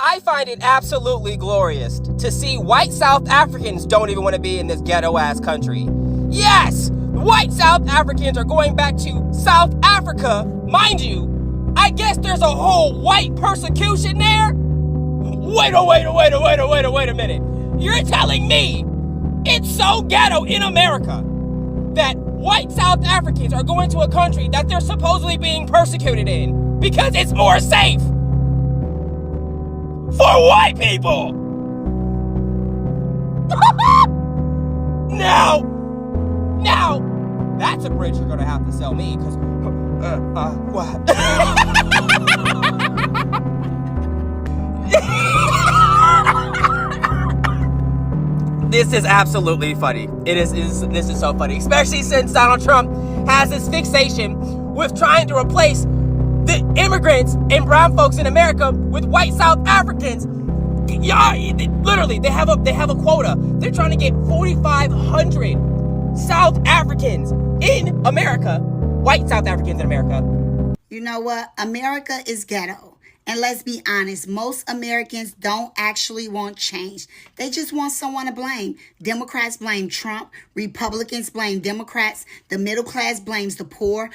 I find it absolutely glorious to see white South Africans don't even want to be in this ghetto-ass country. Yes! White South Africans are going back to South Africa. Mind you, I guess there's a whole white persecution there? Wait a minute. You're telling me it's so ghetto in America that white South Africans are going to a country that they're supposedly being persecuted in because it's more safe for white people? Now, that's a bridge you're gonna have to sell me, because, what? This is absolutely funny. This is so funny, especially since Donald Trump has this fixation with trying to replace the immigrants and brown folks in America with white South Africans. Yeah, literally, they have a quota. They're trying to get 4,500 South Africans in America, white South Africans in America. You know what? America is ghetto. And let's be honest, most Americans don't actually want change. They just want someone to blame. Democrats blame Trump. Republicans blame Democrats. The middle class blames the poor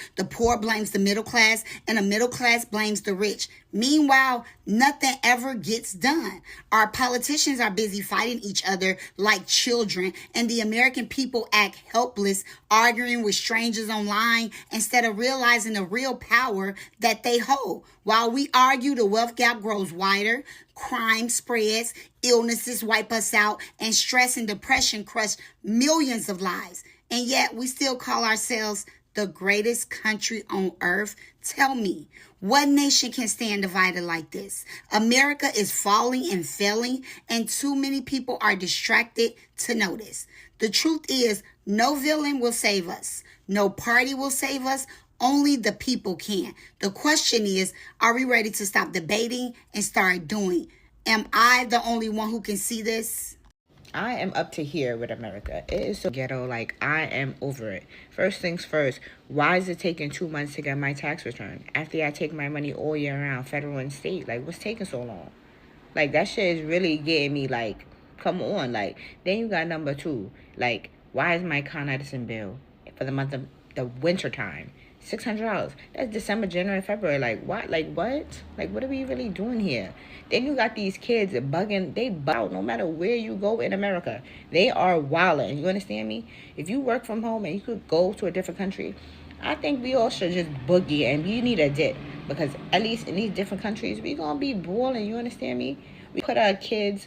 blames the middle class. And the middle class blames the rich. Meanwhile, nothing ever gets done. Our politicians are busy fighting each other like children, and the American people act helpless, arguing with strangers online instead of realizing the real power that they hold. While we argue, the wealth gap grows wider, crime spreads, illnesses wipe us out, and stress and depression crush millions of lives. And yet we still call ourselves the greatest country on earth. Tell me, what nation can stand divided like this? America is falling and failing, and too many people are distracted to notice. The truth is, no villain will save us. No party will save us. Only the people can. The question is, are we ready to stop debating and start doing? Am I the only one who can see this? I am up to here with America. It is so ghetto. Like, I am over it. First things first, why is it taking 2 months to get my tax return? After I take my money all year round, federal and state. Like, what's taking so long? Like, that shit is really getting me, like, come on. Like, then you got number two. Like, why is my Con Edison bill for the month of the winter time $600? That's December, January, February. Like, what? Like, what? Like, what are we really doing here? Then you got these kids bugging. They bug out no matter where you go in America. They are wilding. You understand me? If you work from home and you could go to a different country, I think we all should just boogie, and we need a dip. Because at least in these different countries, we going to be balling. You understand me? We put our kids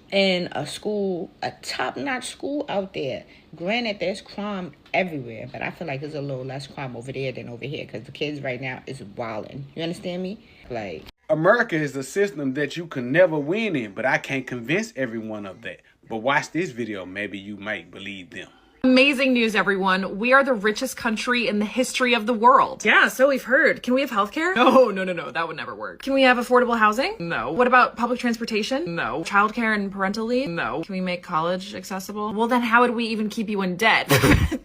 in a school, a top-notch school out there. Granted, there's crime everywhere, but I feel like there's a little less crime over there than over here, because the kids right now is wilding. You understand me? Like, America is a system that you can never win in, but I can't convince everyone of that. But watch this video, maybe you might believe them. Amazing news, everyone. We are the richest country in the history of the world. Yeah, so we've heard. Can we have healthcare? No, that would never work. Can we have affordable housing? No. What about public transportation? No. Childcare and parental leave? No. Can we make college accessible? Well, then how would we even keep you in debt?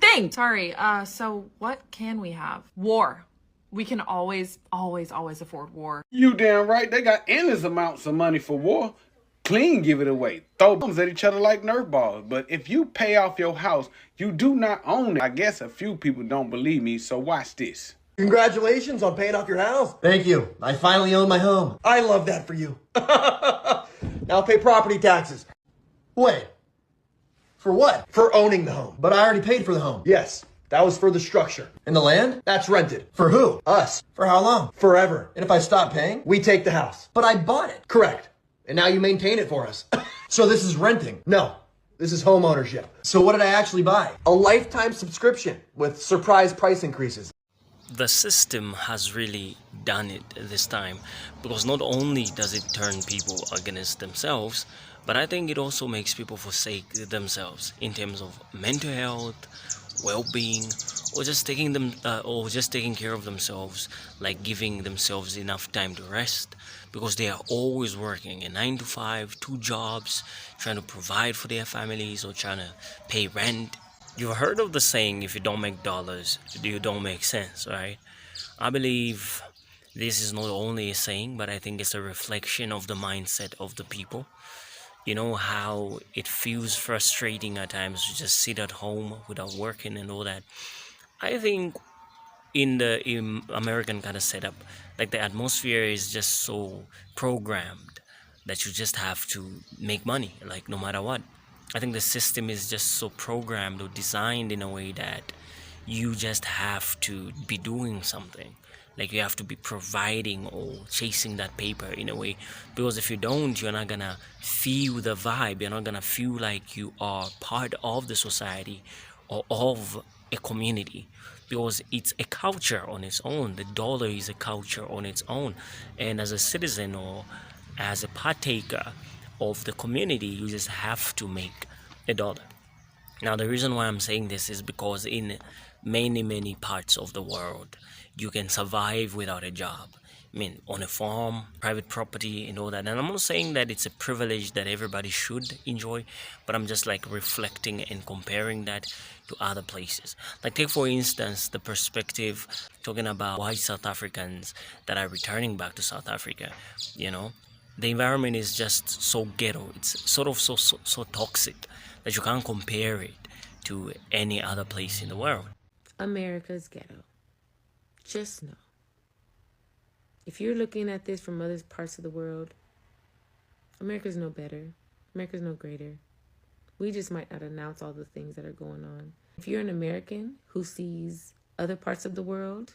Think! Sorry, so what can we have? War. We can always afford war. You damn right, they got endless amounts of money for war. Clean give it away. Throw bombs at each other like Nerf balls. But if you pay off your house, you do not own it. I guess a few people don't believe me, so watch this. Congratulations on paying off your house. Thank you. I finally own my home. I love that for you. Now pay property taxes. Wait. For what? For owning the home. But I already paid for the home. Yes, that was for the structure. And the land? That's rented. For who? Us. For how long? Forever. And if I stop paying? We take the house. But I bought it. Correct. And now you maintain it for us. So this is renting? No, this is home ownership. So what did I actually buy? A lifetime subscription with surprise price increases. The system has really done it this time, because not only does it turn people against themselves, but I think it also makes people forsake themselves in terms of mental health, well-being, or just taking care of themselves, like giving themselves enough time to rest, because they are always working a 9 to 5, 2 jobs, trying to provide for their families or trying to pay rent. You've heard of the saying, if you don't make dollars, you don't make sense, right? I believe This is not only a saying, but I think it's a reflection of the mindset of the people. You know how it feels frustrating at times to just sit at home without working and all that. I think in the American kind of setup, like the atmosphere is just so programmed that you just have to make money, like no matter what. I think the system is just so programmed or designed in a way that you just have to be doing something. Like you have to be providing or chasing that paper in a way, because if you don't, you're not gonna feel the vibe. You're not gonna feel like you are part of the society or of a community, because it's a culture on its own. The dollar is a culture on its own, and as a citizen or as a partaker of the community, you just have to make a dollar. Now, the reason why I'm saying this is because in many parts of the world, you can survive without a job. I mean, on a farm, private property, and all that. And I'm not saying that it's a privilege that everybody should enjoy, but I'm just like reflecting and comparing that to other places. Like, take for instance the perspective talking about white South Africans that are returning back to South Africa. You know, the environment is just so ghetto. It's sort of so toxic that you can't compare it to any other place in the world. America's ghetto. Just know. If you're looking at this from other parts of the world, America's no better. America's no greater. We just might not announce all the things that are going on. If you're an American who sees other parts of the world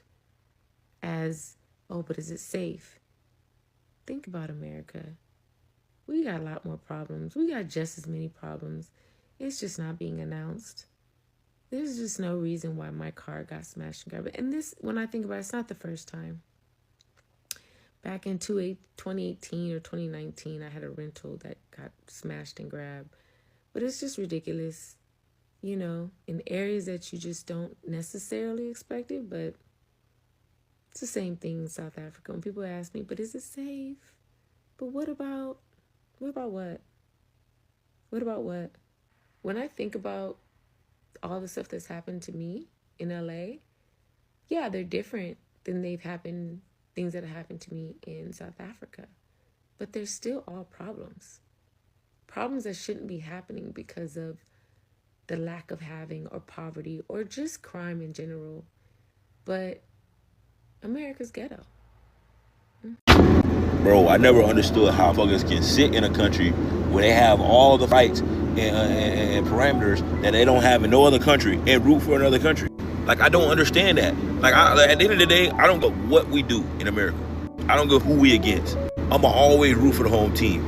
as, oh, but is it safe? Think about America. We got a lot more problems. We got just as many problems. It's just not being announced. There's just no reason why my car got smashed and grabbed. And this, when I think about it, it's not the first time. Back in 2018 or 2019, I had a rental that got smashed and grabbed. But it's just ridiculous, you know, in areas that you just don't necessarily expect it. But it's the same thing in South Africa. When people ask me, but is it safe? But what about what? What about what? When I think about all the stuff that's happened to me in LA, yeah, they're different than things that have happened to me in South Africa. But they're still all problems. Problems that shouldn't be happening because of the lack of having or poverty or just crime in general. But America's ghetto. Bro, I never understood how fuckers can sit in a country where they have all the rights and parameters that they don't have in no other country and root for another country. Like, I don't understand that. Like, at the end of the day, I don't go what we do in America. I don't go who we against. I'ma always root for the home team,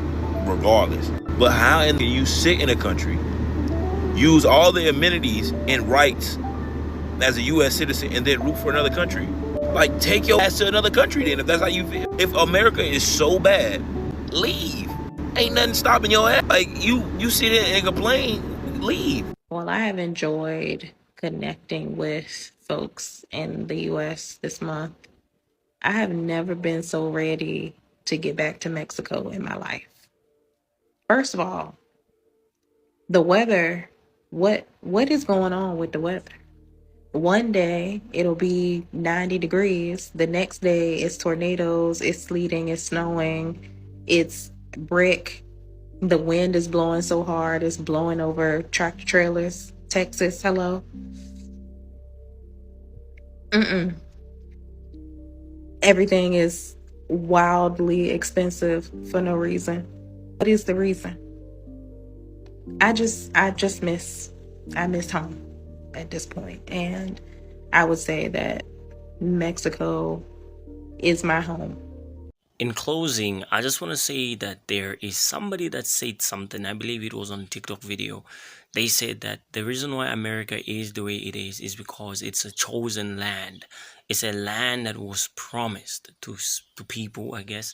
regardless. But how can you sit in a country, use all the amenities and rights as a U.S. citizen, and then root for another country? Like, take your ass to another country then, if that's how you feel. If America is so bad, leave. Ain't nothing stopping your ass. Like, you sit in and complain, leave. Well, I have enjoyed connecting with folks in the U.S. this month. I have never been so ready to get back to Mexico in my life. First of all, the weather, what is going on with the weather? One day it'll be 90 degrees. The next day it's tornadoes, it's sleeting, it's snowing, it's brick. The wind is blowing so hard, it's blowing over tractor trailers. Texas, hello. Everything is wildly expensive for no reason. What is the reason? I miss home at this point. And I would say that Mexico is my home. In closing, I just want to say that there is somebody that said something. I believe it was on a TikTok video. They said that the reason why America is the way it is because it's a chosen land. It's a land that was promised to people, I guess.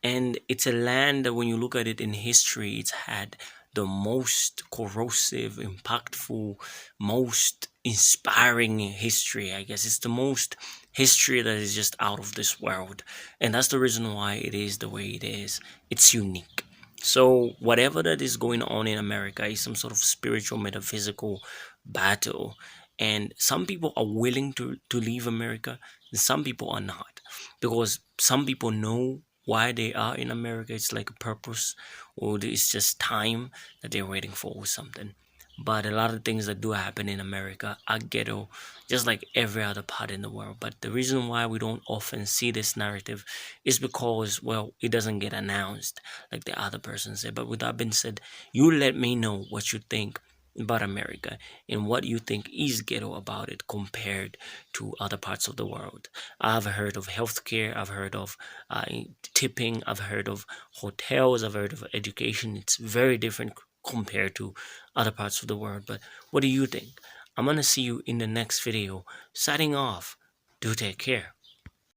And it's a land that when you look at it in history, it's had the most corrosive, impactful, most inspiring history, I guess. It's the most history that is just out of this world. And that's the reason why it is the way it is. It's unique. So whatever that is going on in America is some sort of spiritual, metaphysical battle. And some people are willing to leave America, and some people are not, because some people know why they are in America. It's like a purpose, or it's just time that they're waiting for or something. But a lot of things that do happen in America are ghetto, just like every other part in the world. But the reason why we don't often see this narrative is because, well, it doesn't get announced like the other person said. But with that being said, you let me know what you think about America and what you think is ghetto about it compared to other parts of the world. I've heard of healthcare, I've heard of tipping, I've heard of hotels, I've heard of education. It's very different compared to other parts of the world. But what do you think? I'm gonna see you in the next video. Signing off. Do take care.